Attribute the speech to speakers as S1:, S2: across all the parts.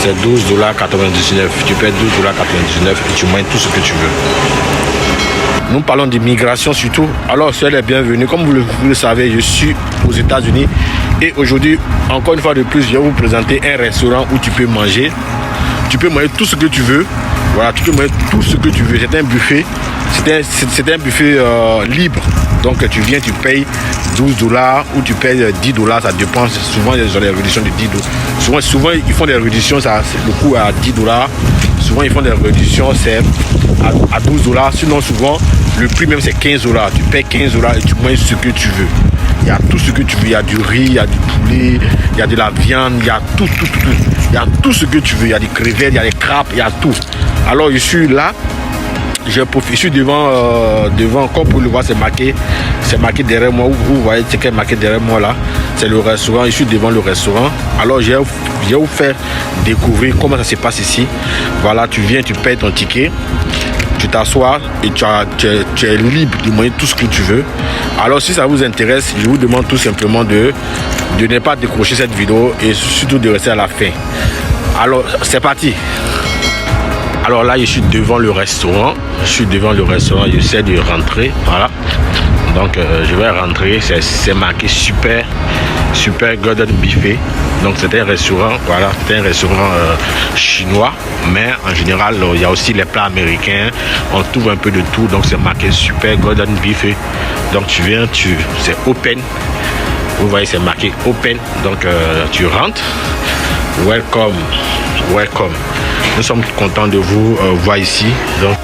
S1: C'est 12,99 $. Tu payes 12,99 $ et tu manges tout ce que tu veux. Nous parlons d'immigration surtout. Alors, soyez les bienvenus. Comme vous le savez, je suis aux États-Unis. Et aujourd'hui, encore une fois de plus, je vais vous présenter un restaurant où tu peux manger. Tu peux manger tout ce que tu veux. Voilà, tu peux manger tout ce que tu veux. C'est un buffet. C'est un buffet libre. Donc tu viens, tu payes 12 $ ou tu payes 10 $. Ça dépend. Souvent, ils ont des réductions de 10 $. Souvent, ils font des réductions. Le coût à 10 $. Souvent, ils font des réductions. C'est à 12 $. Sinon, souvent, le prix même, c'est 15 $. Tu payes 15 $ et tu manges ce que tu veux. Il y a tout ce que tu veux. Il y a du riz, il y a du poulet, il y a de la viande, il y a tout. Il y a tout ce que tu veux. Il y a des crevettes, il y a des crabes, il y a tout. Alors, je suis là. Je suis devant, comme vous le voyez, c'est marqué derrière moi. Vous voyez ce qui est marqué derrière moi là. C'est le restaurant. Je suis devant le restaurant. Alors, je vais vous faire découvrir comment ça se passe ici. Voilà, tu viens, tu payes ton ticket. Tu t'assois et tu es libre de manger tout ce que tu veux. Alors, si ça vous intéresse, je vous demande tout simplement de ne pas décrocher cette vidéo et surtout de rester à la fin. Alors, c'est parti. Alors là, je suis devant le restaurant. J'essaie de rentrer. Voilà. Donc, je vais rentrer. C'est marqué Super Golden Buffet. Donc, c'est un restaurant. Voilà, c'est un restaurant chinois. Mais en général, il y a aussi les plats américains. On trouve un peu de tout. Donc, c'est marqué Super Golden Buffet. Donc, tu viens, c'est open. Vous voyez, c'est marqué open. Donc, tu rentres. Welcome. Nous sommes contents de vous voir ici. Donc,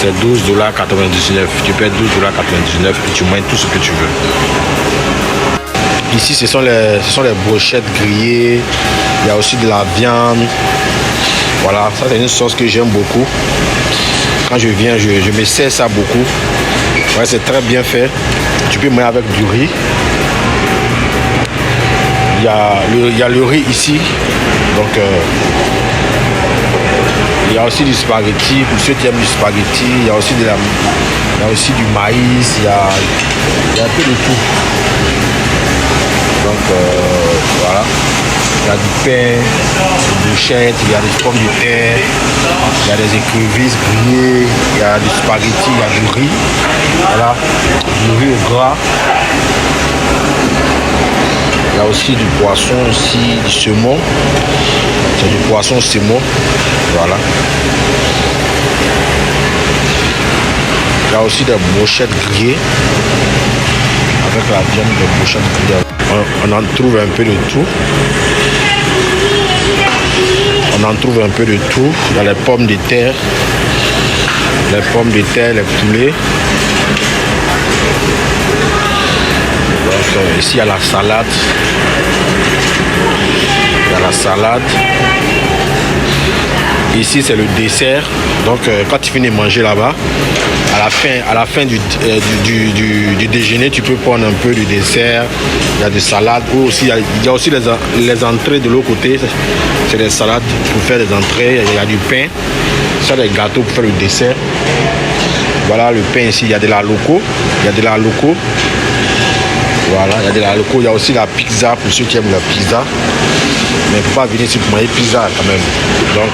S1: c'est 12,99 $. Tu payes 12,99 $ et tu manges tout ce que tu veux. Ici, ce sont les brochettes grillées. Il y a aussi de la viande. Voilà, ça c'est une sauce que j'aime beaucoup. Quand je viens, je me sers ça beaucoup. Ouais, c'est très bien fait. Tu peux manger avec du riz. Il y a le riz ici. Donc, il y a aussi du spaghetti. Pour ceux qui aiment du spaghetti, il y a aussi du maïs. Il y a un peu de tout. Donc voilà. Il y a du pain, des brochettes, il y a des pommes de terre, il y a des écrevisses grillées, il y a du spaghetti, il y a du riz. Voilà. Du riz au gras. Il y a aussi du poisson, aussi du saumon. C'est du poisson saumon. Voilà. Il y a aussi des brochettes grillées. Avec la viande de brochettes grillées. On en trouve un peu de tout. Il y a les pommes de terre. Les poulets. Donc, ici, il y a la salade. Ici, c'est le dessert. Donc, quand tu finis de manger là-bas, à la fin du déjeuner, tu peux prendre un peu de dessert. Il y a des salades. Ou aussi, il y a aussi les entrées de l'autre côté. C'est des salades pour faire des entrées. Il y a du pain. Ça, des gâteaux pour faire le dessert. Voilà le pain ici. Il y a de la loco. Voilà, il y a de la loco. Il y a aussi la pizza pour ceux qui aiment la pizza. Mais il ne faut pas venir ici pour manger pizza quand même. Donc,